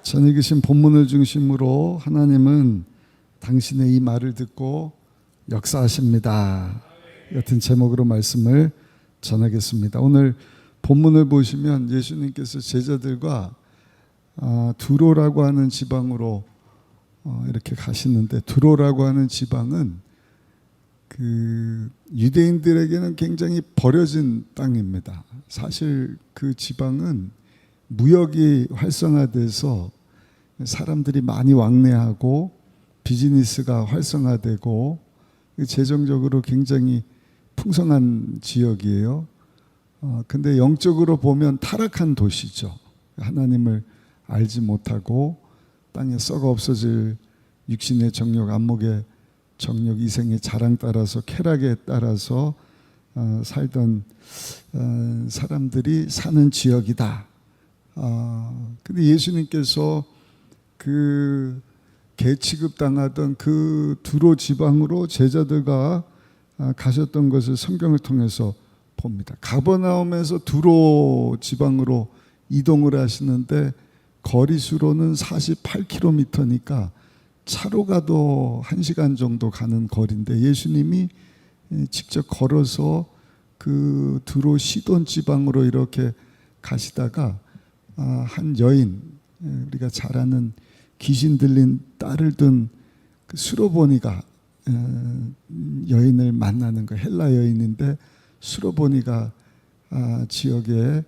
전 읽으신 본문을 중심으로 하나님은 당신의 이 말을 듣고 역사하십니다. 같은 제목으로 말씀을 전하겠습니다. 오늘 본문을 보시면 예수님께서 제자들과 두로라고 하는 지방으로 이렇게 가시는데, 두로라고 하는 지방은 그 유대인들에게는 굉장히 버려진 땅입니다. 사실 그 지방은 무역이 활성화돼서 사람들이 많이 왕래하고 비즈니스가 활성화되고 재정적으로 굉장히 풍성한 지역이에요. 근데 영적으로 보면 타락한 도시죠. 하나님을 알지 못하고 땅에 썩어 없어질 육신의 정욕, 안목의 정욕, 이생의 자랑 따라서, 쾌락에 따라서 살던 사람들이 사는 지역이다. 근데 예수님께서 그 개취급 당하던 그 두로 지방으로 제자들과 가셨던 것을 성경을 통해서 봅니다. 가버나움에서 두로 지방으로 이동을 하시는데 거리수로는 48km니까 차로 가도 1시간 정도 가는 거리인데, 예수님이 직접 걸어서 그 두로 시돈 지방으로 이렇게 가시다가 한 여인, 우리가 잘 아는 귀신 들린 딸을 둔 그 수로보니가 여인을 만나는 거, 헬라 여인인데 수로보니가 지역의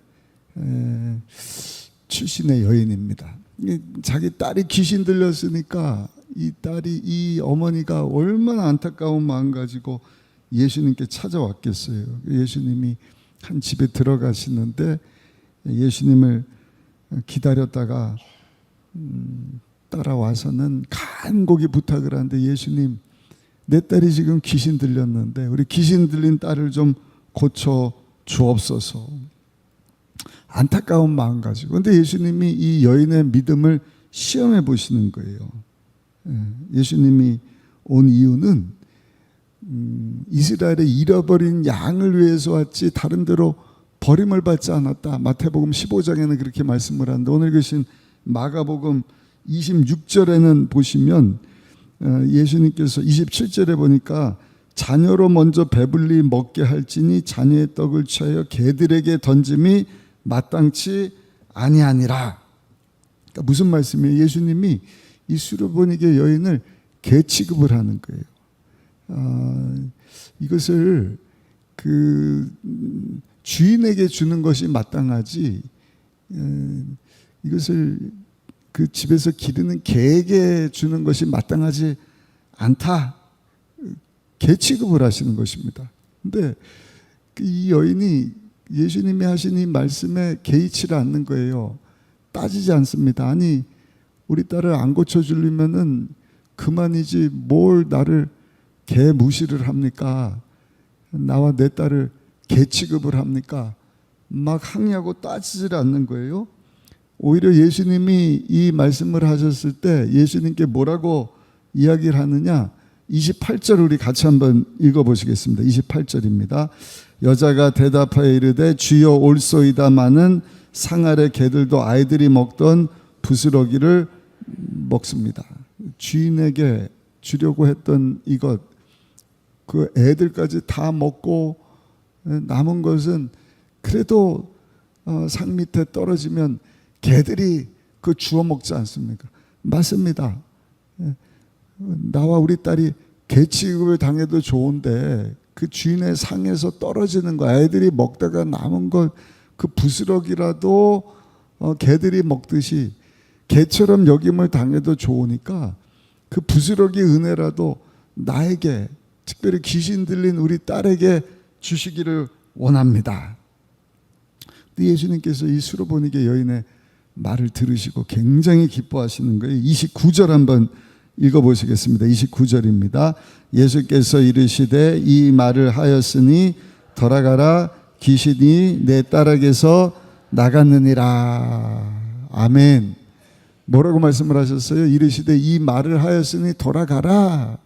출신의 여인입니다. 자기 딸이 귀신 들렸으니까 이 어머니가 얼마나 안타까운 마음 가지고 예수님께 찾아왔겠어요. 예수님이 한 집에 들어가시는데 예수님을 기다렸다가 따라와서는 간곡히 부탁을 하는데, 예수님, 내 딸이 지금 귀신 들렸는데 우리 귀신 들린 딸을 좀 고쳐 주옵소서. 안타까운 마음 가지고. 그런데 예수님이 이 여인의 믿음을 시험해 보시는 거예요. 예수님이 온 이유는 이스라엘의 잃어버린 양을 위해서 왔지 다른 데로 버림을 받지 않았다. 마태복음 15장에는 그렇게 말씀을 하는데, 오늘 계신 마가복음 26절에는 보시면 예수님께서 27절에 보니까 자녀로 먼저 배불리 먹게 할지니 자녀의 떡을 취하여 개들에게 던짐이 마땅치 아니하니라. 그러니까 무슨 말씀이에요? 예수님이 이 수로보니게 여인을 개 취급을 하는 거예요. 이것을 그 주인에게 주는 것이 마땅하지, 이것을 그 집에서 기르는 개에게 주는 것이 마땅하지 않다. 개 취급을 하시는 것입니다. 근데 이 여인이 예수님이 하신 이 말씀에 개의치를 않는 거예요. 따지지 않습니다. 아니, 우리 딸을 안 고쳐주려면은 그만이지 뭘 나를 개 무시를 합니까? 나와 내 딸을 개 취급을 합니까? 막 항의하고 따지질 않는 거예요. 오히려 예수님이 이 말씀을 하셨을 때 예수님께 뭐라고 이야기를 하느냐, 28절 우리 같이 한번 읽어보시겠습니다. 28절입니다. 여자가 대답하여 이르되 주여 올소이다마는 상 아래 개들도 아이들이 먹던 부스러기를 먹습니다. 주인에게 주려고 했던 이것, 그 애들까지 다 먹고 남은 것은 그래도 상 밑에 떨어지면 개들이 그 주워 먹지 않습니까? 맞습니다. 나와 우리 딸이 개 취급을 당해도 좋은데 그 주인의 상에서 떨어지는 거, 애들이 먹다가 남은 것, 그 부스러기라도 개들이 먹듯이 개처럼 여김을 당해도 좋으니까 그 부스러기 은혜라도 나에게, 특별히 귀신 들린 우리 딸에게 주시기를 원합니다. 근데 예수님께서 이 수로보니게 여인의 말을 들으시고 굉장히 기뻐하시는 거예요. 29절 한번 읽어보시겠습니다. 29절입니다. 예수께서 이르시되 이 말을 하였으니 돌아가라, 귀신이 내 딸에게서 나갔느니라. 아멘. 뭐라고 말씀을 하셨어요? 이르시되 이 말을 하였으니 돌아가라.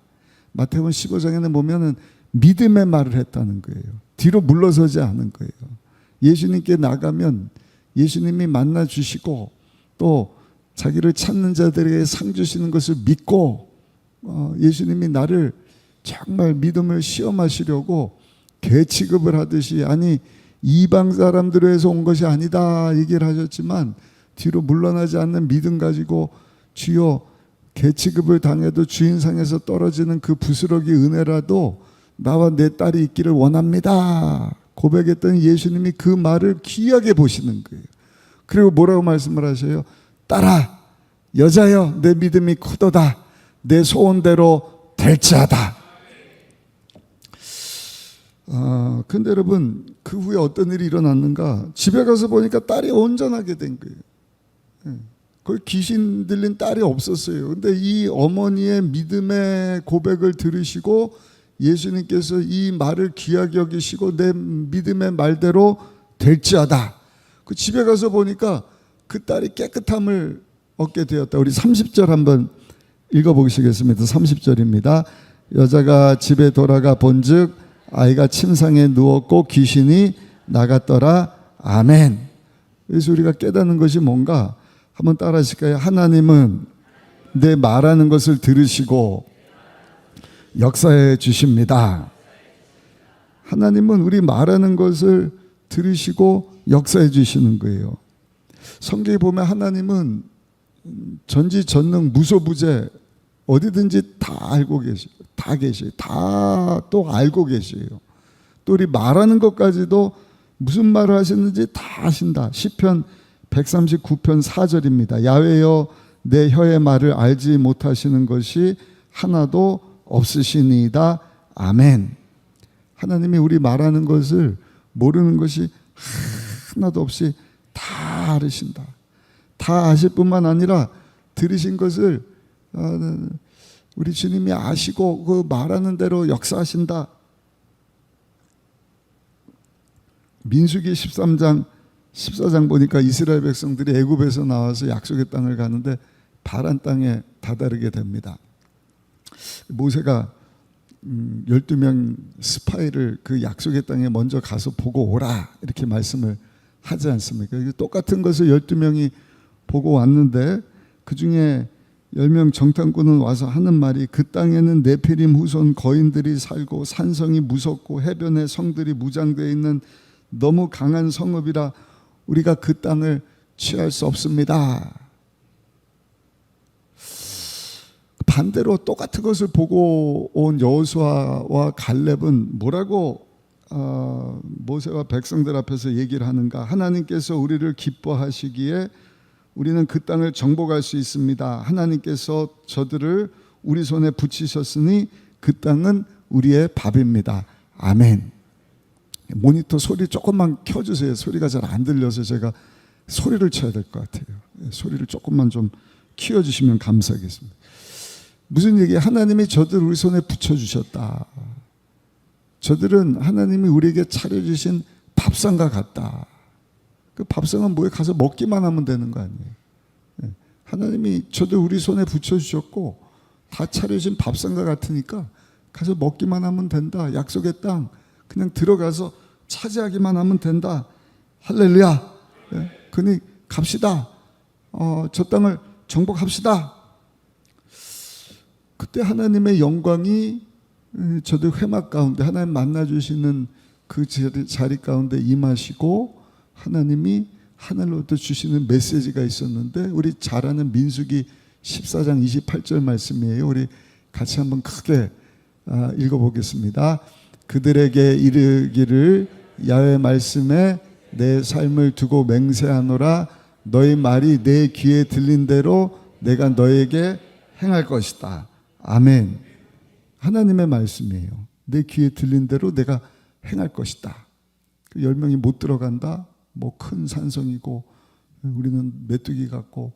마태복음 15장에는 보면은 믿음의 말을 했다는 거예요. 뒤로 물러서지 않은 거예요. 예수님께 나가면 예수님이 만나 주시고 또 자기를 찾는 자들에게 상 주시는 것을 믿고 예수님이 나를 정말 믿음을 시험하시려고 개취급을 하듯이, 아니 이방 사람들을 해서 온 것이 아니다 얘기를 하셨지만 뒤로 물러나지 않는 믿음 가지고 주여 개취급을 당해도 주인상에서 떨어지는 그 부스러기 은혜라도 나와 내 딸이 있기를 원합니다 고백했던 예수님이 그 말을 귀하게 보시는 거예요. 그리고 뭐라고 말씀을 하셔요? 딸아, 여자여, 내 믿음이 크도다. 내 소원대로 될지어다. 근데 여러분, 그 후에 어떤 일이 일어났는가? 집에 가서 보니까 딸이 온전하게 된 거예요. 거기 귀신 들린 딸이 없었어요. 근데 이 어머니의 믿음의 고백을 들으시고 예수님께서 이 말을 귀하게 여기시고 내 믿음의 말대로 될지어다. 그 집에 가서 보니까 그 딸이 깨끗함을 얻게 되었다. 우리 30절 한번 읽어보시겠습니다. 30절입니다. 여자가 집에 돌아가 본즉 아이가 침상에 누웠고 귀신이 나갔더라. 아멘. 그래서 우리가 깨닫는 것이 뭔가 한번 따라 하실까요? 하나님은 내 말하는 것을 들으시고 역사해 주십니다. 하나님은 우리 말하는 것을 들으시고 역사해 주시는 거예요. 성경에 보면 하나님은 전지전능 무소부재 어디든지 다 알고 계셔요. 다 계셔요. 다 또 알고 계셔요. 또 우리 말하는 것까지도 무슨 말을 하셨는지 다 아신다. 시편 139편 4절입니다. 야훼여 내 혀의 말을 알지 못하시는 것이 하나도 없으시니이다. 아멘. 하나님이 우리 말하는 것을 모르는 것이 하나도 없이 다 알으신다. 다 아실 뿐만 아니라 들으신 것을 우리 주님이 아시고 그 말하는 대로 역사하신다. 민수기 13장 14장 보니까 이스라엘 백성들이 애굽에서 나와서 약속의 땅을 가는데 바란 땅에 다다르게 됩니다. 모세가 12명 스파이를 그 약속의 땅에 먼저 가서 보고 오라 이렇게 말씀을 하지 않습니까? 똑같은 것을 12명이 보고 왔는데 그 중에 10명 정탐꾼은 와서 하는 말이 그 땅에는 네피림 후손 거인들이 살고 산성이 무섭고 해변에 성들이 무장되어 있는 너무 강한 성읍이라 우리가 그 땅을 취할 수 없습니다. 반대로 똑같은 것을 보고 온 여호수아와 갈렙은 뭐라고 모세와 백성들 앞에서 얘기를 하는가? 하나님께서 우리를 기뻐하시기에 우리는 그 땅을 정복할 수 있습니다. 하나님께서 저들을 우리 손에 붙이셨으니 그 땅은 우리의 밥입니다. 아멘. 모니터 소리 조금만 켜주세요. 소리가 잘 안 들려서 제가 소리를 쳐야 될 것 같아요. 소리를 조금만 좀 키워주시면 감사하겠습니다. 무슨 얘기예요? 하나님이 저들 우리 손에 붙여주셨다. 저들은 하나님이 우리에게 차려주신 밥상과 같다. 그 밥상은 뭐에 가서 먹기만 하면 되는 거 아니에요. 하나님이 저들 우리 손에 붙여주셨고 다 차려진 밥상과 같으니까 가서 먹기만 하면 된다. 약속의 땅 그냥 들어가서 차지하기만 하면 된다. 할렐루야. 그니 갑시다. 저 땅을 정복합시다. 그때 하나님의 영광이 저들 회막 가운데 하나님 만나주시는 그 자리 가운데 임하시고 하나님이 하늘로부터 주시는 메시지가 있었는데 우리 잘 아는 민수기 14장 28절 말씀이에요. 우리 같이 한번 크게 읽어보겠습니다. 그들에게 이르기를 야훼 말씀에 내 삶을 두고 맹세하노라. 너희 말이 내 귀에 들린 대로 내가 너에게 행할 것이다. 아멘. 하나님의 말씀이에요. 내 귀에 들린 대로 내가 행할 것이다. 10명이 못 들어간다. 뭐 큰 산성이고 우리는 메뚜기 같고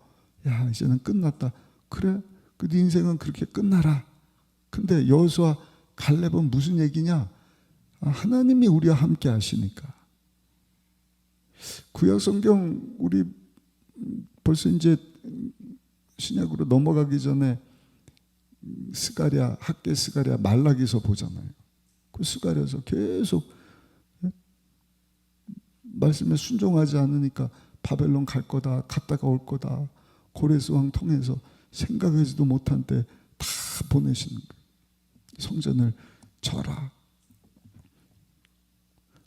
야 이제는 끝났다. 그래? 그 네 인생은 그렇게 끝나라. 근데 여호수아 갈렙은 무슨 얘기냐? 하나님이 우리와 함께 하시니까. 구약 성경 우리 벌써 이제 신약으로 넘어가기 전에 스가랴, 학개 스가랴 말라기서 보잖아요. 그 스가랴에서 계속 말씀에 순종하지 않으니까 바벨론 갈 거다, 갔다가 올 거다. 고레스왕 통해서 생각하지도 못한 때 다 보내시는 거예요. 성전을 져라.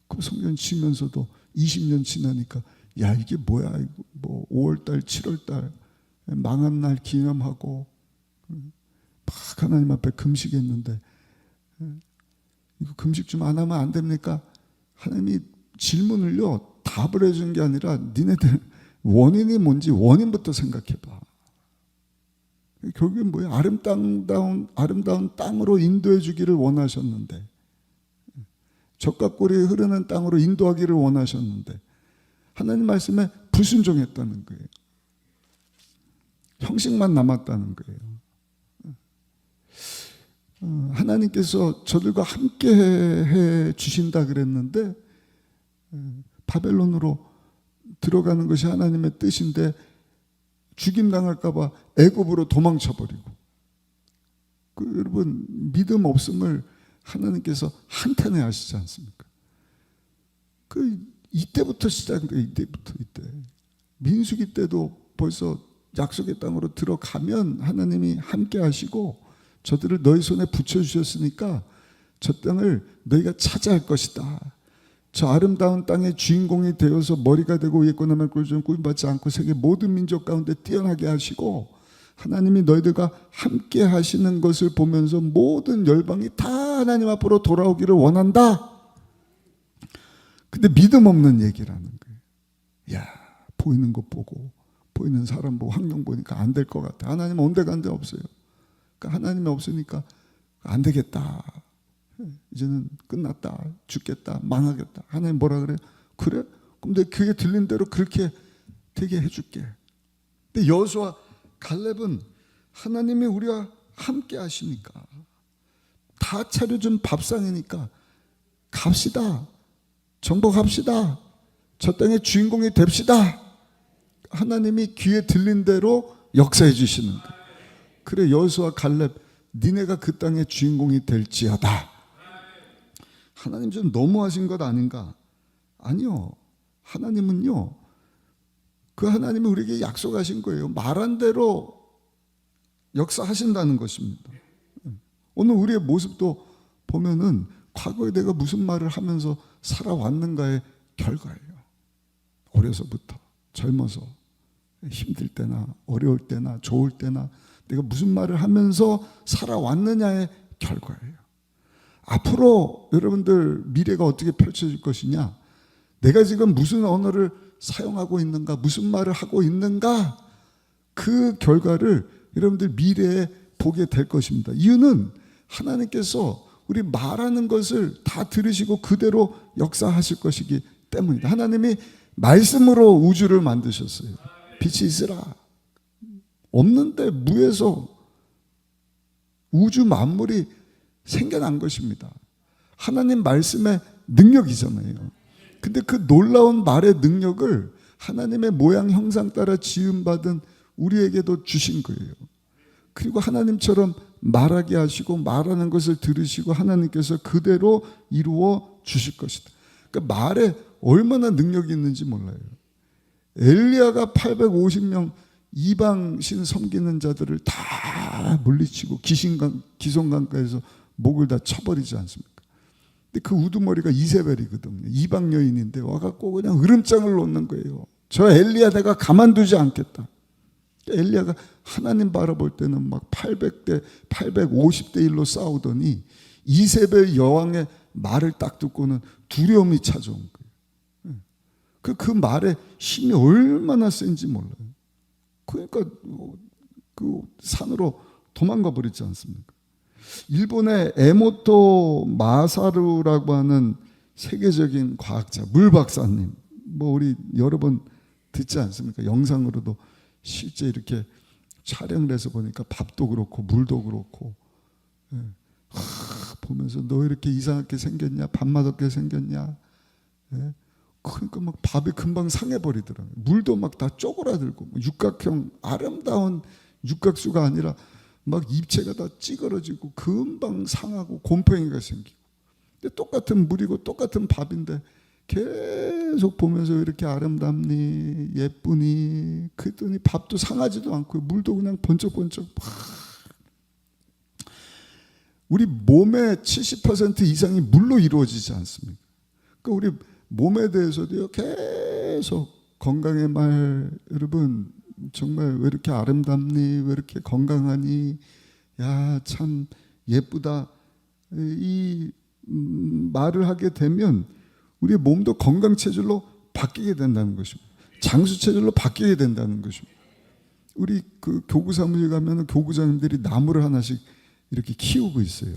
그 성전 지면서도 20년 지나니까 야 이게 뭐야, 이거 뭐 5월달 7월달 망한 날 기념하고 막 하나님 앞에 금식했는데 이거 금식 좀 안 하면 안 됩니까? 하나님이 질문을요 답을 해준 게 아니라 니네들 원인이 뭔지 원인부터 생각해봐. 결국엔 뭐예요? 아름다운 땅으로 인도해 주기를 원하셨는데, 젖과 꿀이 흐르는 땅으로 인도하기를 원하셨는데 하나님 말씀에 불순종했다는 거예요. 형식만 남았다는 거예요. 하나님께서 저들과 함께 해 주신다 그랬는데 바벨론으로 들어가는 것이 하나님의 뜻인데 죽임당할까 봐 애굽으로 도망쳐버리고, 여러분 믿음 없음을 하나님께서 한탄해 하시지 않습니까? 이때부터 시작돼요. 이때 민수기 때도 벌써 약속의 땅으로 들어가면 하나님이 함께 하시고 저들을 너희 손에 붙여주셨으니까 저 땅을 너희가 차지할 것이다. 저 아름다운 땅의 주인공이 되어서 머리가 되고 위에 권한을 꿀좀 꾸임받지 않고 세계 모든 민족 가운데 뛰어나게 하시고, 하나님이 너희들과 함께 하시는 것을 보면서 모든 열방이 다 하나님 앞으로 돌아오기를 원한다. 근데 믿음 없는 얘기라는 거예요. 야, 보이는 것 보고 보이는 사람 보고 환경 보니까 안 될 것 같아. 하나님 온데간데 없어요. 그러니까 하나님이 없으니까 안 되겠다. 이제는 끝났다. 죽겠다. 망하겠다. 하나님 뭐라 그래요? 그래? 그럼 내 귀에 들린 대로 그렇게 되게 해줄게. 근데 여호수아 갈렙은 하나님이 우리와 함께 하시니까, 다 차려준 밥상이니까 갑시다. 정복합시다. 저 땅의 주인공이 됩시다. 하나님이 귀에 들린 대로 역사해 주시는 거예요. 그래 여호수아 갈렙 니네가 그 땅의 주인공이 될지어다. 하나님 좀 너무하신 것 아닌가? 아니요. 하나님은요, 그 하나님이 우리에게 약속하신 거예요. 말한 대로 역사하신다는 것입니다. 오늘 우리의 모습도 보면은 과거에 내가 무슨 말을 하면서 살아왔는가의 결과예요. 어려서부터, 젊어서, 힘들 때나 어려울 때나 좋을 때나 내가 무슨 말을 하면서 살아왔느냐의 결과예요. 앞으로 여러분들 미래가 어떻게 펼쳐질 것이냐, 내가 지금 무슨 언어를 사용하고 있는가, 무슨 말을 하고 있는가, 그 결과를 여러분들 미래에 보게 될 것입니다. 이유는 하나님께서 우리 말하는 것을 다 들으시고 그대로 역사하실 것이기 때문이다. 하나님이 말씀으로 우주를 만드셨어요. 빛이 있으라. 없는데 무에서 우주 만물이 생겨난 것입니다. 하나님 말씀의 능력이잖아요. 근데 그 놀라운 말의 능력을 하나님의 모양 형상 따라 지음받은 우리에게도 주신 거예요. 그리고 하나님처럼 말하게 하시고 말하는 것을 들으시고 하나님께서 그대로 이루어 주실 것이다. 그러니까 말에 얼마나 능력이 있는지 몰라요. 엘리야가 850명 이방신 섬기는 자들을 다 물리치고 기송강가에서 목을 다 쳐버리지 않습니까? 근데 그 우두머리가 이세벨이거든요. 이방 여인인데 와갖고 그냥 으름장을 놓는 거예요. 저 엘리야 내가 가만두지 않겠다. 엘리야가 하나님 바라볼 때는 막 800대 850대 1로 싸우더니 이세벨 여왕의 말을 딱 듣고는 두려움이 찾아온 거예요. 그 말의 힘이 얼마나 센지 몰라요. 그러니까 그 산으로 도망가 버리지 않습니까? 일본의 에모토 마사루라고 하는 세계적인 과학자, 물 박사님, 뭐 우리 여러 번 듣지 않습니까? 영상으로도 실제 이렇게 촬영을 해서 보니까 밥도 그렇고 물도 그렇고, 보면서 너 이렇게 이상하게 생겼냐, 밥 맛없게 생겼냐, 그러니까 막 밥이 금방 상해버리더라고요. 물도 막 다 쪼그라들고, 육각형 아름다운 육각수가 아니라 막 입체가 다 찌그러지고 금방 상하고 곰팡이가 생기고. 근데 똑같은 물이고 똑같은 밥인데 계속 보면서 왜 이렇게 아름답니, 예쁘니, 그랬더니 밥도 상하지도 않고 물도 그냥 번쩍번쩍. 우리 몸의 70% 이상이 물로 이루어지지 않습니까? 그러니까 우리 몸에 대해서도요, 계속 건강의 말, 여러분 정말 왜 이렇게 아름답니, 왜 이렇게 건강하니, 야 참 예쁘다, 이 말을 하게 되면 우리의 몸도 건강체질로 바뀌게 된다는 것입니다. 장수체질로 바뀌게 된다는 것입니다. 우리 그 교구 사무실 가면 교구장님들이 나무를 하나씩 이렇게 키우고 있어요.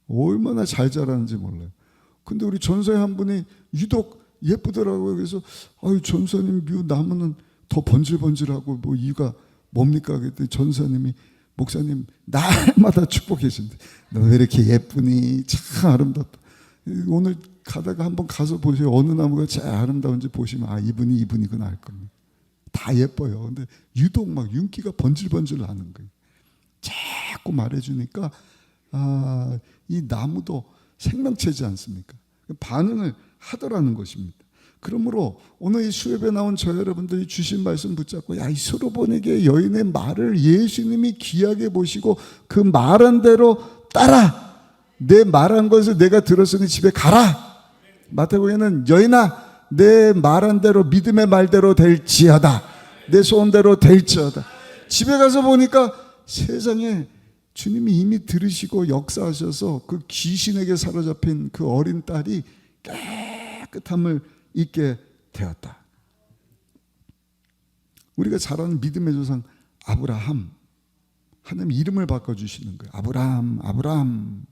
얼마나 잘 자라는지 몰라요. 근데 우리 전사의 한 분이 유독 예쁘더라고요. 그래서 아유 전사님 묘 나무는 더 번질번질하고 뭐 이유가 뭡니까? 그랬더니 전사님이 목사님 날마다 축복해 준대. 너 왜 이렇게 예쁘니? 참 아름답다. 오늘 가다가 한번 가서 보세요. 어느 나무가 제일 아름다운지 보시면 아 이분이구나 알 겁니다. 다 예뻐요. 근데 유독 막 윤기가 번질번질 나는 거예요. 자꾸 말해주니까 아, 이 나무도 생명체지 않습니까? 반응을 하더라는 것입니다. 그러므로 오늘 이 수협에 나온 저 여러분들이 주신 말씀 붙잡고 야, 이 수로보니게 여인의 말을 예수님이 귀하게 보시고 그 말한 대로 따라. 내 말한 것을 내가 들었으니 집에 가라. 마태복음에는 여인아 내 말한 대로 믿음의 말대로 될지어다. 내 소원대로 될지어다. 집에 가서 보니까 세상에 주님이 이미 들으시고 역사하셔서 그 귀신에게 사로잡힌 그 어린 딸이 깨끗함을 잊게 되었다. 우리가 잘 아는 믿음의 조상 아브라함, 하나님 이름을 바꿔주시는 거예요. 아브라함, 아브라함,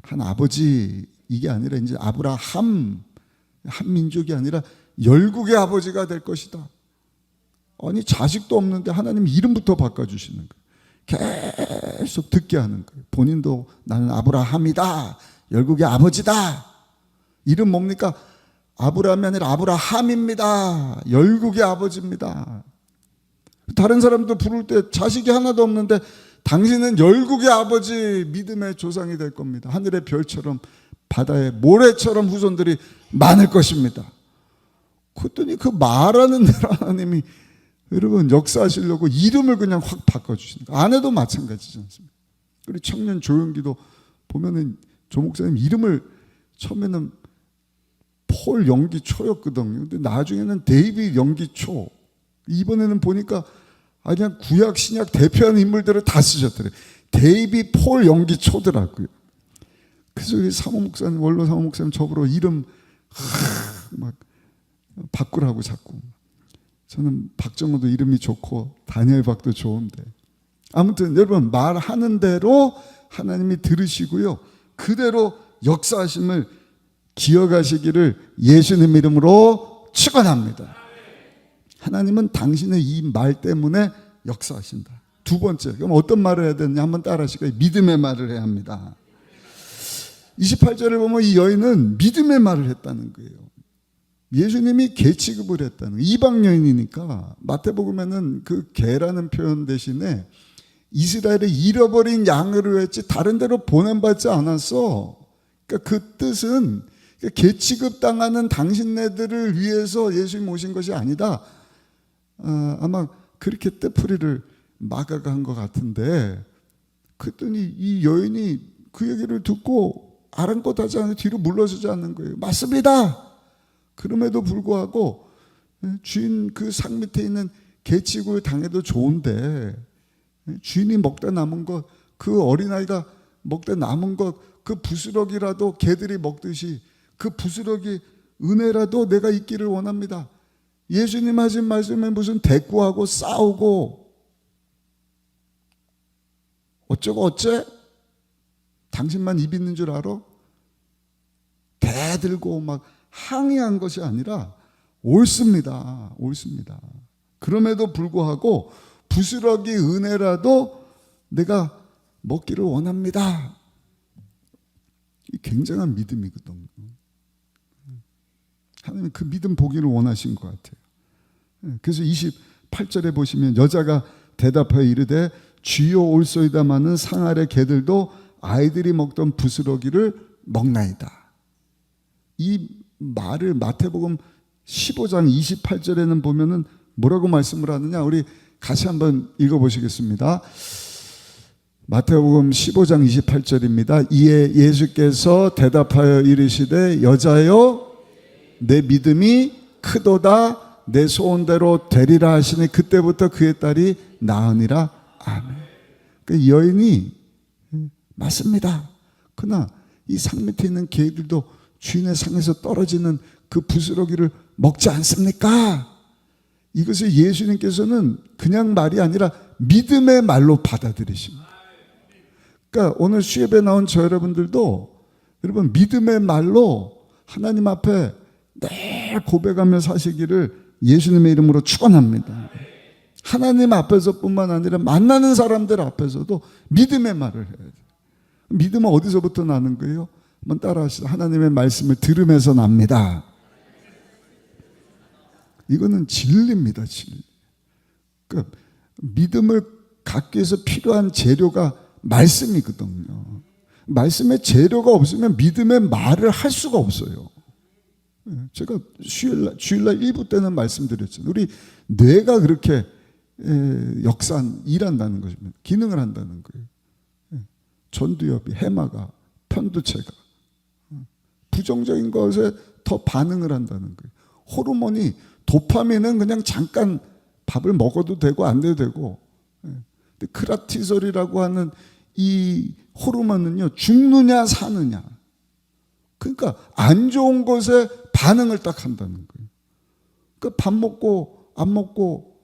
한 아버지, 이게 아니라 이제 아브라함, 한 민족이 아니라 열국의 아버지가 될 것이다. 아니 자식도 없는데 하나님 이름부터 바꿔주시는 거예요. 계속 듣게 하는 거예요. 본인도 나는 아브라함이다, 열국의 아버지다. 이름 뭡니까? 아브라함이 아니라 아브라함입니다. 열국의 아버지입니다. 다른 사람도 부를 때 자식이 하나도 없는데 당신은 열국의 아버지, 믿음의 조상이 될 겁니다. 하늘의 별처럼 바다의 모래처럼 후손들이 많을 것입니다. 그랬더니 그 말하는 대로 하나님이 여러분 역사하시려고 이름을 그냥 확 바꿔주시는 거예요. 아내도 마찬가지지 않습니까? 우리 청년 조용기도 보면은 조 목사님 이름을 처음에는 폴 영기초였거든요. 근데 나중에는 데이빗 영기초. 이번에는 보니까 그냥 구약 신약 대표하는 인물들을 다 쓰셨더래요. 데이빗 폴 영기초더라고요. 그래서 우리 사모 목사님, 원로 사모 목사님 저보러 이름 막 바꾸라고 자꾸. 저는 박정호도 이름이 좋고 다니엘 박도 좋은데 아무튼 여러분 말하는 대로 하나님이 들으시고요. 그대로 역사하심을 기억하시기를 예수님 이름으로 축원합니다. 하나님은 당신의 이 말 때문에 역사하신다. 두 번째, 그럼 어떤 말을 해야 되느냐 한번 따라 하시고요. 믿음의 말을 해야 합니다. 28절을 보면 이 여인은 믿음의 말을 했다는 거예요. 예수님이 개 취급을 했다는 거예요. 이방 여인이니까 마태복음에는 그 개라는 표현 대신에 이스라엘의 잃어버린 양으로 했지 다른 데로 보냄받지 않았어. 그러니까 그 뜻은 개 취급당하는 당신네들을 위해서 예수님 오신 것이 아니다. 아마 그렇게 떼풀이를 마가가 한 것 같은데 그랬더니 이 여인이 그 얘기를 듣고 아랑곳하지 않고 뒤로 물러서지 않는 거예요. 맞습니다. 그럼에도 불구하고 주인 그 상 밑에 있는 개치굴 당해도 좋은데 주인이 먹다 남은 것, 그 어린아이가 먹다 남은 것, 그 부스러기라도 개들이 먹듯이 그 부스러기 은혜라도 내가 있기를 원합니다. 예수님 하신 말씀에 무슨 대꾸하고 싸우고 어쩌고 어째? 당신만 입 있는 줄 알아? 대 들고 막 항의한 것이 아니라 옳습니다. 옳습니다. 그럼에도 불구하고 부스러기 은혜라도 내가 먹기를 원합니다. 이 굉장한 믿음이거든요. 하나님은 그 믿음 보기를 원하신 것 같아요. 그래서 28절에 보시면 여자가 대답하여 이르되 주여 올소이다마는 상 아래 개들도 아이들이 먹던 부스러기를 먹나이다. 이 말을 마태복음 15장 28절에는 보면은 뭐라고 말씀을 하느냐? 우리 같이 한번 읽어보시겠습니다. 마태복음 15장 28절입니다. 이에 예수께서 대답하여 이르시되 여자여 내 믿음이 크도다 내 소원대로 되리라 하시니 그때부터 그의 딸이 나으니라. 아멘. 그 여인이 맞습니다. 그러나 이 상 밑에 있는 개들도 주인의 상에서 떨어지는 그 부스러기를 먹지 않습니까? 이것을 예수님께서는 그냥 말이 아니라 믿음의 말로 받아들이십니다. 그러니까 오늘 수협에 나온 저 여러분들도 여러분 믿음의 말로 하나님 앞에 늘 고백하며 사시기를 예수님의 이름으로 축원합니다. 하나님 앞에서뿐만 아니라 만나는 사람들 앞에서도 믿음의 말을 해야 돼요. 믿음은 어디서부터 나는 거예요? 한번 따라하시죠. 하나님의 말씀을 들으면서 납니다. 이거는 진리입니다. 진리. 그러니까 믿음을 갖기 위해서 필요한 재료가 말씀이거든요. 말씀의 재료가 없으면 믿음의 말을 할 수가 없어요. 제가 주일날 1부 때는 말씀드렸잖아요. 우리 뇌가 그렇게 일한다는 것입니다. 기능을 한다는 거예요. 전두엽이, 해마가, 편두체가 부정적인 것에 더 반응을 한다는 거예요. 호르몬이 도파민은 그냥 잠깐 밥을 먹어도 되고 안 돼도 되고, 근데 크라티솔이라고 하는 이 호르몬은요 죽느냐 사느냐, 그러니까 안 좋은 것에 반응을 딱 한다는 거예요. 그러니까 밥 먹고 안 먹고,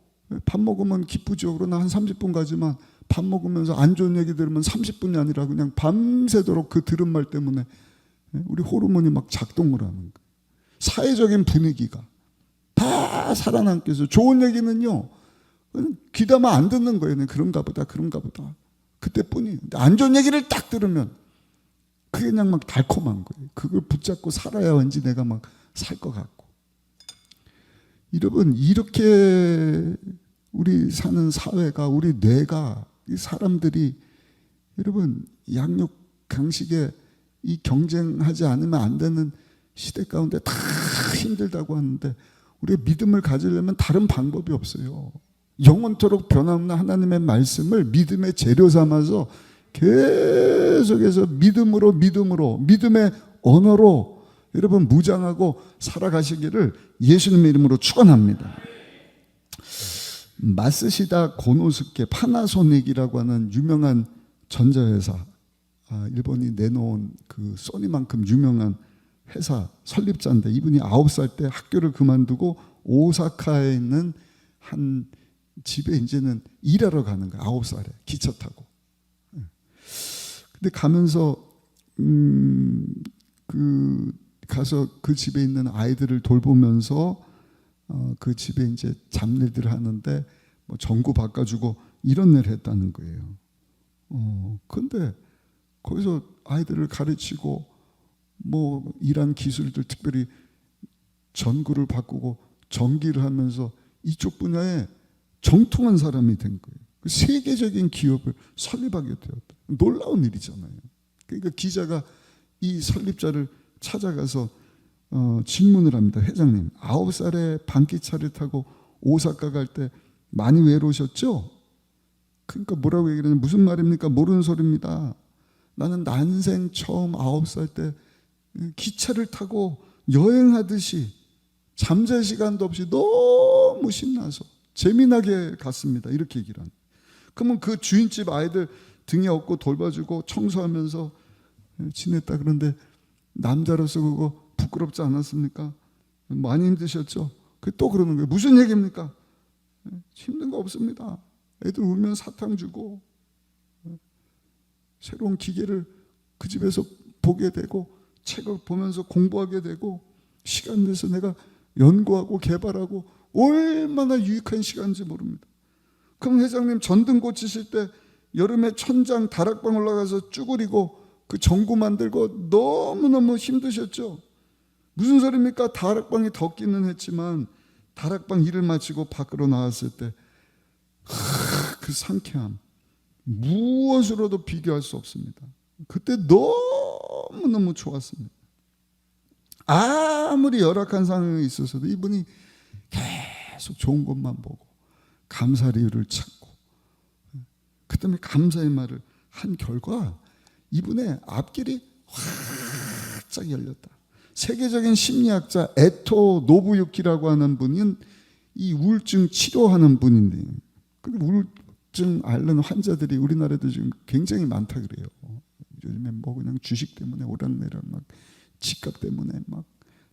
밥 먹으면 기쁘죠. 그러나 한 30분 가지만 밥 먹으면서 안 좋은 얘기 들으면 30분이 아니라 그냥 밤새도록 그 들은 말 때문에 우리 호르몬이 막 작동을 하는 거예요. 사회적인 분위기가 다 살아남기 위해서 좋은 얘기는요 귀담아 안 듣는 거예요. 그런가 보다 그런가 보다 그때뿐이에요. 안 좋은 얘기를 딱 들으면 그게 그냥 막 달콤한 거예요. 그걸 붙잡고 살아야 왠지 내가 막 살 것 같고. 여러분 이렇게 우리 사는 사회가, 우리 뇌가, 이 사람들이 여러분 양육 강식에 이 경쟁하지 않으면 안 되는 시대 가운데 다 힘들다고 하는데 우리가 믿음을 가지려면 다른 방법이 없어요. 영원토록 변함없는 하나님의 말씀을 믿음의 재료 삼아서 계속해서 믿음으로 믿음의 언어로 여러분 무장하고 살아가시기를 예수님의 이름으로 축원합니다. 마쓰시다 고노스케 파나소닉이라고 하는 유명한 전자회사, 일본이 내놓은 그 소니만큼 유명한 회사 설립자인데, 이분이 9살 때 학교를 그만두고 오사카에 있는 한 집에 이제는 일하러 가는 거야. 9살에 기차 타고. 근데 가면서 가서 그 집에 있는 아이들을 돌보면서 그 집에 이제 잡일들을 하는데 뭐 전구 바꿔주고 이런 일을 했다는 거예요. 근데 거기서 아이들을 가르치고 뭐 일한 기술들, 특별히 전구를 바꾸고 전기를 하면서 이쪽 분야에 정통한 사람이 된 거예요. 세계적인 기업을 설립하게 되었다. 놀라운 일이잖아요. 그러니까 기자가 이 설립자를 찾아가서 질문을 합니다. 회장님, 9살에 반기차를 타고 오사카 갈 때 많이 외로우셨죠? 그러니까 뭐라고 얘기하냐면, 무슨 말입니까? 모르는 소리입니다. 나는 난생 처음 9살 때 기차를 타고 여행하듯이 잠잘 시간도 없이 너무 신나서 재미나게 갔습니다. 이렇게 얘기를 합니다. 그러면 그 주인집 아이들 등에 업고 돌봐주고 청소하면서 지냈다. 그런데 남자로서 그거 부끄럽지 않았습니까? 많이 힘드셨죠? 또 그러는 거예요. 무슨 얘기입니까? 힘든 거 없습니다. 애들 울면 사탕 주고 새로운 기계를 그 집에서 보게 되고 책을 보면서 공부하게 되고 시간 내서 내가 연구하고 개발하고 얼마나 유익한 시간인지 모릅니다. 그럼 회장님 전등 고치실 때 여름에 천장 다락방 올라가서 쭈그리고 그 전구 만들고 너무너무 힘드셨죠? 무슨 소리입니까? 다락방이 덥기는 했지만 다락방 일을 마치고 밖으로 나왔을 때 그 상쾌함 무엇으로도 비교할 수 없습니다. 그때 너무너무 좋았습니다. 아무리 열악한 상황에 있어서도 이분이 계속 좋은 것만 보고 감사할 이유를 찾고 그 다음에 감사의 말을 한 결과 이분의 앞길이 활짝 열렸다. 세계적인 심리학자 에토 노부유키라고 하는 분은 이 우울증 치료하는 분인데, 근데 우울증 앓는 환자들이 우리나라에도 지금 굉장히 많다 그래요. 요즘에 뭐 그냥 주식 때문에 오락내락 막 집값 때문에 막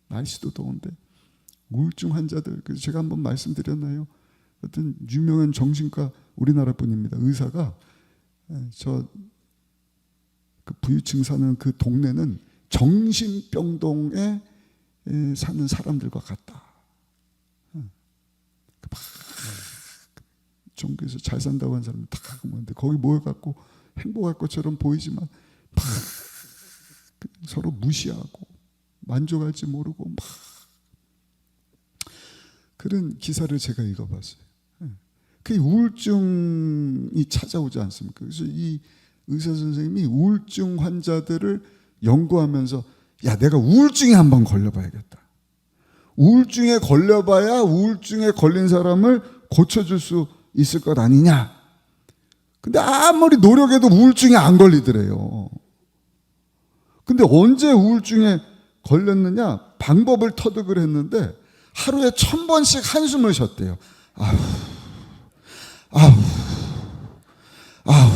날씨도 더운데 우울증 환자들, 그래서 제가 한번 말씀드렸나요? 어떤 유명한 정신과 우리나라 분입니다. 의사가 저 그 부유층 사는 그 동네는 정신병동에 사는 사람들과 같다. 종교에서 잘 산다고 하는 사람은 다 모였는데 거기 모여갖고 행복할 것처럼 보이지만 막 서로 무시하고 만족할지 모르고 막 그런 기사를 제가 읽어봤어요. 그 우울증이 찾아오지 않습니까? 그래서 이 의사 선생님이 우울증 환자들을 연구하면서 야, 내가 우울증에 한번 걸려봐야겠다. 우울증에 걸려봐야 우울증에 걸린 사람을 고쳐줄 수 있을 것 아니냐. 근데 아무리 노력해도 우울증에 안 걸리더래요. 근데 언제 우울증에 걸렸느냐? 방법을 터득을 했는데 하루에 1000번씩 한숨을 쉬었대요. 아우, 아우, 아우.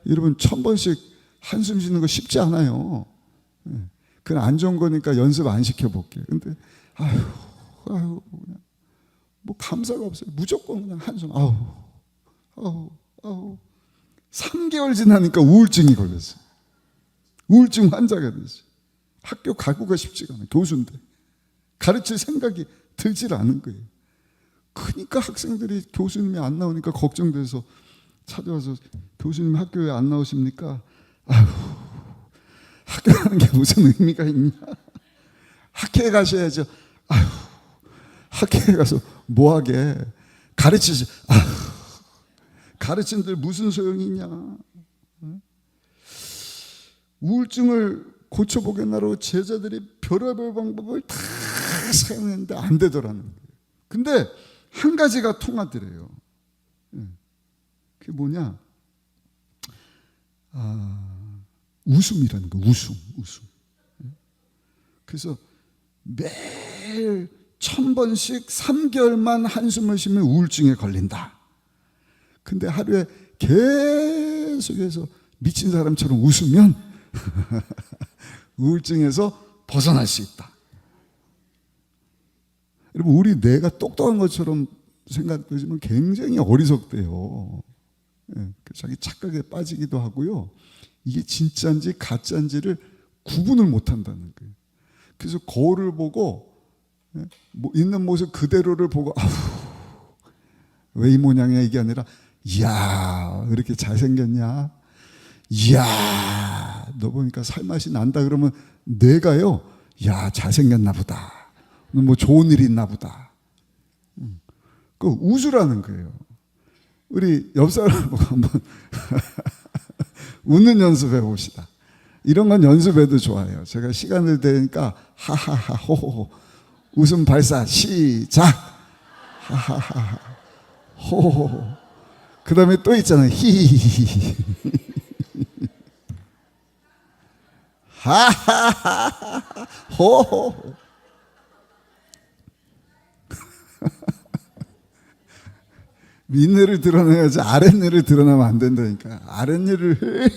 여러분 1000번씩 한숨 쉬는 거 쉽지 않아요. 그건 안 좋은 거니까 연습 안 시켜볼게요. 근데 아유, 그냥 뭐 감사가 없어요. 무조건 그냥 한숨. 아우. 3개월 지나니까 우울증이 걸렸어요. 우울증 환자가 됐어요. 학교 가고가 쉽지가 않아요. 교수인데 가르칠 생각이 들질 않은 거예요. 그러니까 학생들이 교수님이 안 나오니까 걱정돼서 찾아와서 교수님 학교에 안 나오십니까? 아휴, 학교 가는 게 무슨 의미가 있냐? 학회에 가셔야죠. 아휴, 학회에 가서 뭐하게 가르치지. 아휴, 가르친들 무슨 소용이 있냐? 우울증을 고쳐보겠나로 제자들이 별의별 방법을 다 사용했는데 안 되더라는 거예요. 근데 한 가지가 통하더래요. 그게 뭐냐? 웃음이라는 거. 웃음. 그래서 매일 1000번씩 3개월만 한숨을 쉬면 우울증에 걸린다. 근데 하루에 계속해서 미친 사람처럼 웃으면 우울증에서 벗어날 수 있다. 여러분, 우리 뇌가 똑똑한 것처럼 생각되지만 굉장히 어리석대요. 자기 착각에 빠지기도 하고요. 이게 진짜인지 가짜인지를 구분을 못한다는 거예요. 그래서 거울을 보고 있는 모습 그대로를 보고 왜 이 모양이야 이게 아니라 이야 이렇게 잘생겼냐, 이야 너 보니까 살맛이 난다 그러면 뇌가요 야 잘생겼나 보다, 뭐 좋은 일이 있나 보다. 그 웃으라는 거예요. 우리 옆 사람 보고 한번 웃는 연습해 봅시다. 이런 건 연습해도 좋아요. 제가 시간을 대니까 하하하 호호호 웃음 발사 시작. 하하하 호호호. 그 다음에 또 있잖아요. 히히히히 하하하 호호. 윗뇌를 드러내야지 아랫뇌를 드러내면 안 된다니까. 아랫뇌를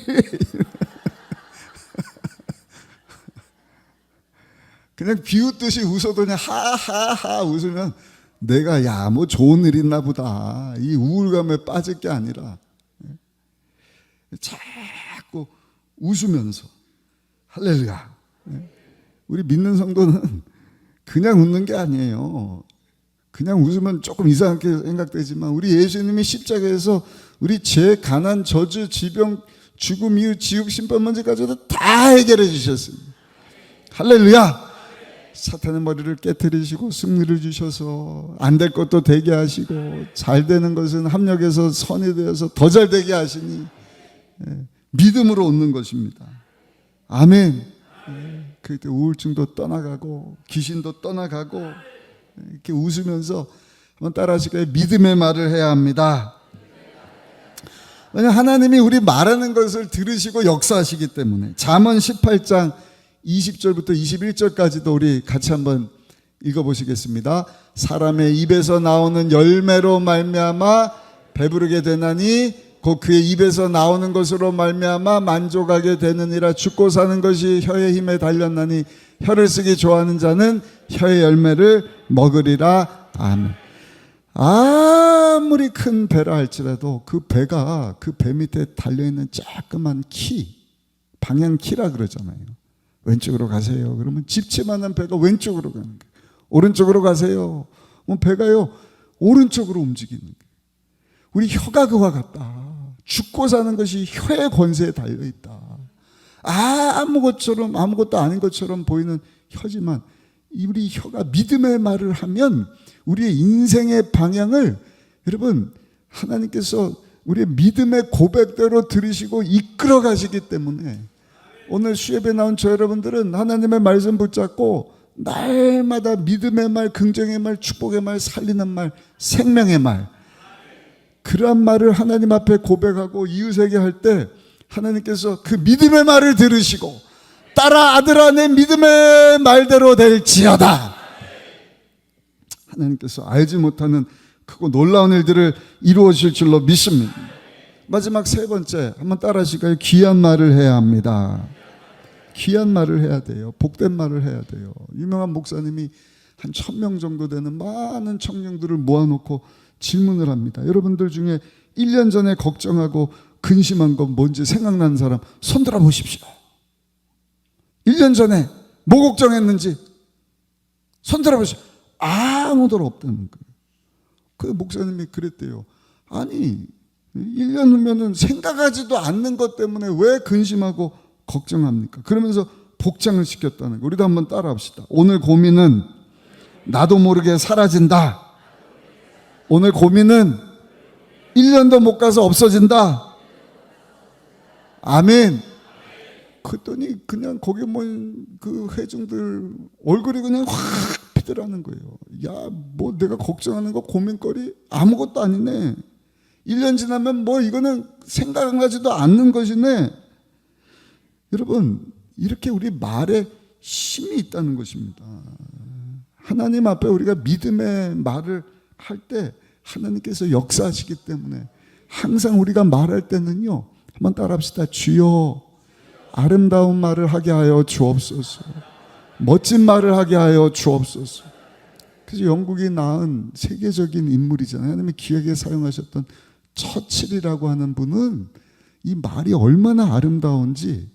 그냥 비웃듯이 웃어도 그냥 하하하 웃으면 내가 야 뭐 좋은 일 있나 보다 이 우울감에 빠질 게 아니라 자꾸 웃으면서 할렐루야. 우리 믿는 성도는 그냥 웃는 게 아니에요. 그냥 웃으면 조금 이상하게 생각되지만 우리 예수님이 십자가에서 우리 죄, 가난, 저주, 질병, 죽음, 이후 지옥, 심판 문제까지도 다 해결해 주셨습니다. 할렐루야. 사탄의 머리를 깨트리시고 승리를 주셔서 안 될 것도 되게 하시고 잘 되는 것은 합력해서 선이 되어서 더 잘 되게 하시니 믿음으로 얻는 것입니다. 아멘. 그때 우울증도 떠나가고 귀신도 떠나가고 이렇게 웃으면서 한번 따라하실까요? 믿음의 말을 해야 합니다. 왜냐하면 하나님이 우리 말하는 것을 들으시고 역사하시기 때문에. 잠언 18장 20절부터 21절까지도 우리 같이 한번 읽어보시겠습니다. 사람의 입에서 나오는 열매로 말미암아 배부르게 되나니 곧 그의 입에서 나오는 것으로 말미암아 만족하게 되느니라. 죽고 사는 것이 혀의 힘에 달렸나니 혀를 쓰기 좋아하는 자는 혀의 열매를 먹으리라. 아멘. 아무리 큰 배라 할지라도 그 배가 그 배 밑에 달려있는 조그만 키, 방향키라 그러잖아요. 왼쪽으로 가세요. 그러면 집채만한 배가 왼쪽으로 가는 거예요. 오른쪽으로 가세요. 배가요 오른쪽으로 움직이는 거예요. 우리 혀가 그와 같다. 죽고 사는 것이 혀의 권세에 달려있다. 아무것도 아닌 것처럼 보이는 혀지만 우리 혀가 믿음의 말을 하면 우리의 인생의 방향을, 여러분, 하나님께서 우리의 믿음의 고백대로 들으시고 이끌어 가시기 때문에 오늘 수협에 나온 저 여러분들은 하나님의 말씀 붙잡고 날마다 믿음의 말, 긍정의 말, 축복의 말, 살리는 말, 생명의 말, 그러한 말을 하나님 앞에 고백하고 이웃에게 할 때 하나님께서 그 믿음의 말을 들으시고 따라 아들아 내 믿음의 말대로 될지어다. 하나님께서 알지 못하는 크고 놀라운 일들을 이루어 주실 줄로 믿습니다. 마지막 세 번째 한번 따라 하실까요? 귀한 말을 해야 합니다. 귀한 말을 해야 돼요. 복된 말을 해야 돼요. 유명한 목사님이 한 1000명 정도 되는 많은 청년들을 모아놓고 질문을 합니다. 여러분들 중에 1년 전에 걱정하고 근심한 건 뭔지 생각나는 사람 손 들어 보십시오. 1년 전에 뭐 걱정했는지 손 들어 보십시오. 아무도 없다는 거예요. 그 목사님이 그랬대요. 아니 1년 후면은 생각하지도 않는 것 때문에 왜 근심하고 걱정합니까? 그러면서 복장을 시켰다는 거. 우리도 한번 따라 합시다. 오늘 고민은 나도 모르게 사라진다. 오늘 고민은 1년도 못 가서 없어진다. 아멘. 그랬더니 그냥 거기 모인 그 회중들 얼굴이 그냥 확 피더라는 거예요. 야, 뭐 내가 걱정하는 거 고민거리 아무것도 아니네. 1년 지나면 뭐 이거는 생각하지도 않는 것이네. 여러분, 이렇게 우리 말에 힘이 있다는 것입니다. 하나님 앞에 우리가 믿음의 말을 할 때 하나님께서 역사하시기 때문에 항상 우리가 말할 때는요, 한번 따라합시다. 주여 아름다운 말을 하게 하여 주옵소서. 멋진 말을 하게 하여 주옵소서. 그래서 영국이 낳은 세계적인 인물이잖아요. 하나님이 귀하게 사용하셨던 처칠이라고 하는 분은 이 말이 얼마나 아름다운지,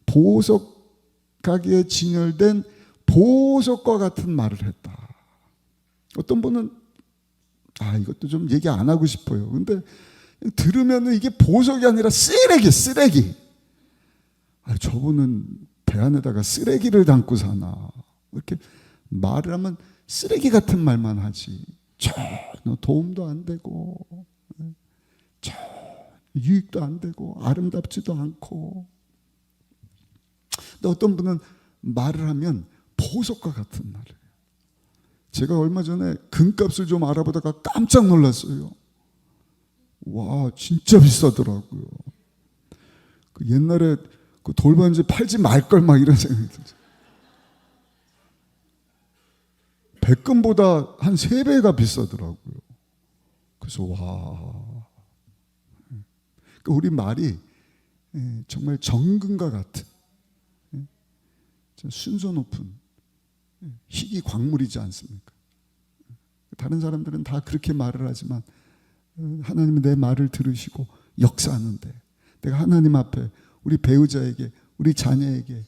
보석 가게에 진열된 보석과 같은 말을 했다. 어떤 분은 이것도 좀 얘기 안 하고 싶어요. 근데 들으면 이게 보석이 아니라 쓰레기. 저분은 배 안에다가 쓰레기를 담고 사나. 이렇게 말을 하면 쓰레기 같은 말만 하지. 전혀 도움도 안 되고, 전혀 유익도 안 되고, 아름답지도 않고. 근데 어떤 분은 말을 하면 보석과 같은 말을 해요. 제가 얼마 전에 금값을 좀 알아보다가 깜짝 놀랐어요. 와, 진짜 비싸더라고요. 그 옛날에 그 돌반지 팔지 말걸 막 이런 생각이 들죠. 백금보다 한 3배가 비싸더라고요. 그래서 와, 우리 말이 정말 정금과 같은 순서 높은 희귀 광물이지 않습니까? 다른 사람들은 다 그렇게 말을 하지만 하나님은 내 말을 들으시고 역사하는데, 내가 하나님 앞에 우리 배우자에게, 우리 자녀에게,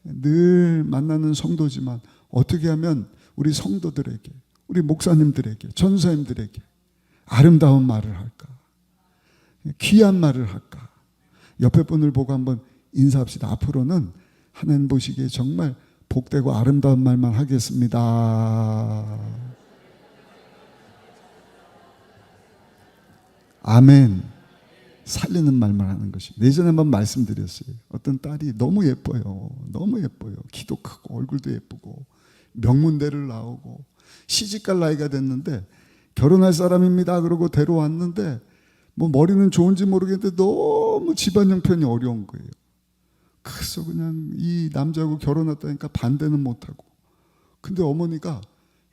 늘 만나는 성도지만 어떻게 하면 우리 성도들에게, 우리 목사님들에게, 전사님들에게 아름다운 말을 할까? 귀한 말을 할까? 옆에 분을 보고 한번 인사합시다. 앞으로는 하나님 보시기에 정말 복되고 아름다운 말만 하겠습니다. 아멘. 살리는 말만 하는 것입니다. 예전에 한번 말씀드렸어요. 어떤 딸이 너무 예뻐요. 너무 예뻐요. 키도 크고 얼굴도 예쁘고 명문대를 나오고 시집갈 나이가 됐는데 결혼할 사람입니다. 그러고 데려왔는데 뭐 머리는 좋은지 모르겠는데 너무 집안 형편이 어려운 거예요. 그래서 그냥 이 남자하고 결혼했다니까 반대는 못하고. 근데 어머니가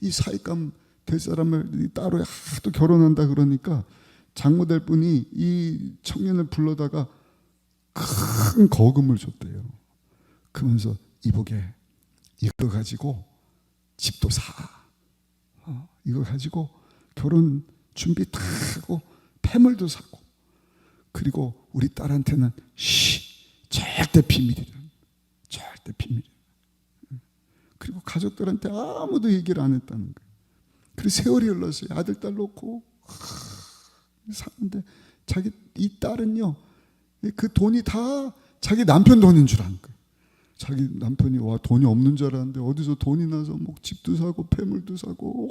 이 사익감 될 사람을 따로 하도 결혼한다 그러니까 장모될 분이 이 청년을 불러다가 큰 거금을 줬대요. 그러면서 이보게 이거 가지고 집도 사. 이거 가지고 결혼 준비 다 하고 폐물도 사고. 그리고 우리 딸한테는 절대 비밀이라. 절대 비밀. 그리고 가족들한테 아무도 얘기를 안 했다는 거예요. 그래서 세월이 흘렀어요. 아들 딸 놓고 사는데 자기 이 딸은요 그 돈이 다 자기 남편 돈인 줄 아는 거예요. 자기 남편이 와 돈이 없는 줄 알았는데 어디서 돈이 나서 뭐 집도 사고 폐물도 사고.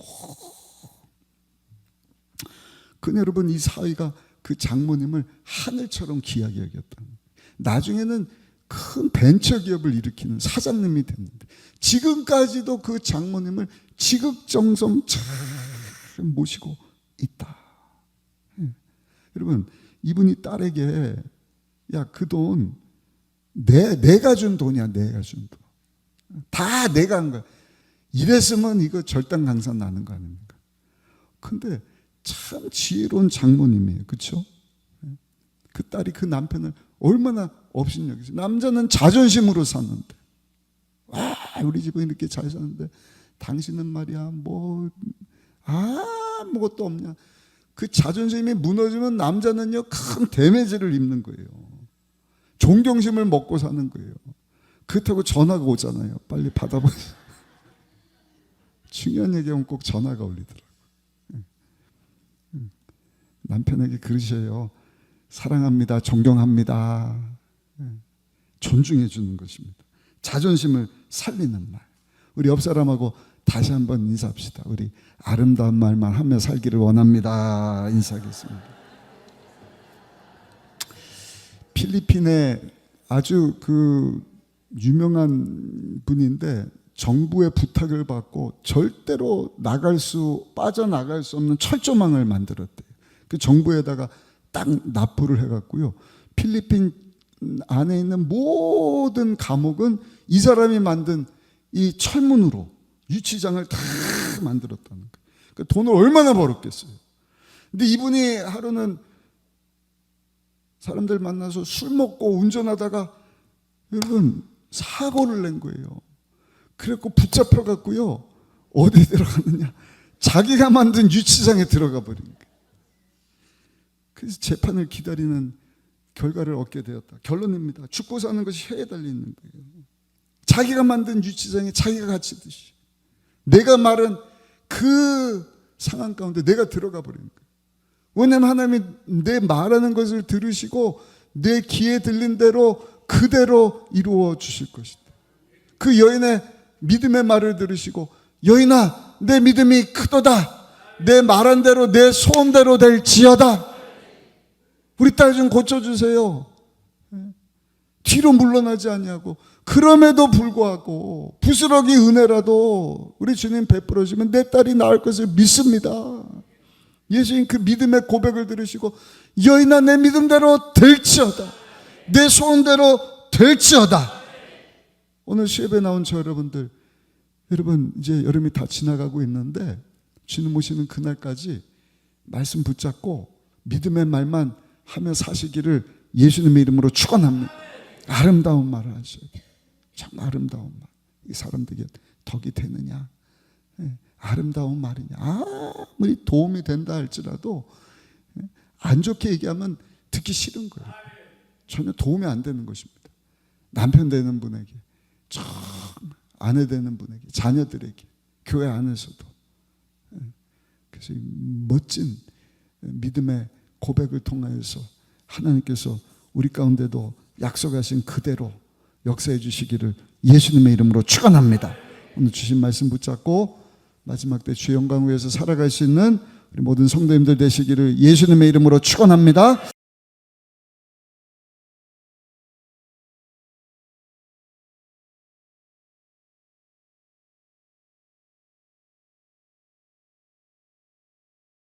근데 여러분 이 사위가 그 장모님을 하늘처럼 귀하게 여겼다는 거예요. 나중에는 큰 벤처기업을 일으키는 사장님이 됐는데 지금까지도 그 장모님을 지극정성 잘 모시고 있다. 여러분 이분이 딸에게 야 그 돈 내가 준 돈이야. 내가 준 돈. 다 내가 한 거야. 이랬으면 이거 절단강산 나는 거 아닙니까? 근데 참 지혜로운 장모님이에요. 그렇죠? 그 딸이 그 남편을 얼마나 업신여기서 남자는 자존심으로 샀는데 와 우리 집은 이렇게 잘 사는데 당신은 말이야 뭐 아무것도 없냐. 그 자존심이 무너지면 남자는요 큰 데미지를 입는 거예요. 존경심을 먹고 사는 거예요. 그렇다고 전화가 오잖아요. 빨리 받아보세요. 중요한 얘기하면 꼭 전화가 올리더라고요. 남편에게 그러셔요. 사랑합니다. 존경합니다. 존중해 주는 것입니다. 자존심을 살리는 말. 우리 옆 사람하고 다시 한번 인사합시다. 우리 아름다운 말만 하며 살기를 원합니다. 인사하겠습니다. 필리핀에 아주 그 유명한 분인데 정부의 부탁을 받고 절대로 빠져나갈 수 없는 철조망을 만들었대요. 그 정부에다가 딱 납부를 해갖고요. 필리핀 안에 있는 모든 감옥은 이 사람이 만든 이 철문으로 유치장을 다 만들었다는 거예요. 그러니까 돈을 얼마나 벌었겠어요. 근데 이분이 하루는 사람들 만나서 술 먹고 운전하다가 여러분 사고를 낸 거예요. 그래갖고 붙잡혀갖고요. 어디 들어갔느냐. 자기가 만든 유치장에 들어가 버린 거예요. 그래서 재판을 기다리는 결과를 얻게 되었다. 결론입니다. 죽고 사는 것이 혀에 달려있는 거예요. 자기가 만든 유치장에 자기가 갇히듯이 내가 말은 그 상황 가운데 내가 들어가 버린 거예요. 왜냐하면 하나님이 내 말하는 것을 들으시고 내 귀에 들린 대로 그대로 이루어 주실 것이다. 그 여인의 믿음의 말을 들으시고 여인아 내 믿음이 크도다. 내 말한 대로 내 소원대로 될지어다. 우리 딸 좀 고쳐주세요. 뒤로 물러나지 아니하고 그럼에도 불구하고 부스러기 은혜라도 우리 주님 베풀어 주면 내 딸이 나을 것을 믿습니다. 예수님 그 믿음의 고백을 들으시고 여인아 내 믿음대로 될지어다. 내 소원대로 될지어다. 오늘 시험에 나온 저 여러분들 여러분 이제 여름이 다 지나가고 있는데 주님 오시는 그날까지 말씀 붙잡고 믿음의 말만 하며 사시기를 예수님의 이름으로 축원합니다. 아름다운 말을 하셔야 돼요. 참 아름다운 말. 이 사람들에게 덕이 되느냐? 아름다운 말이냐? 아무리 도움이 된다 할지라도 안 좋게 얘기하면 듣기 싫은 거예요. 전혀 도움이 안 되는 것입니다. 남편 되는 분에게, 아내 되는 분에게, 자녀들에게, 교회 안에서도. 그래서 멋진 믿음의 고백을 통하여서 하나님께서 우리 가운데도 약속하신 그대로 역사해 주시기를 예수님의 이름으로 축원합니다. 오늘 주신 말씀 붙잡고 마지막 때 주의 영광 위에서 살아갈 수 있는 우리 모든 성도님들 되시기를 예수님의 이름으로 축원합니다.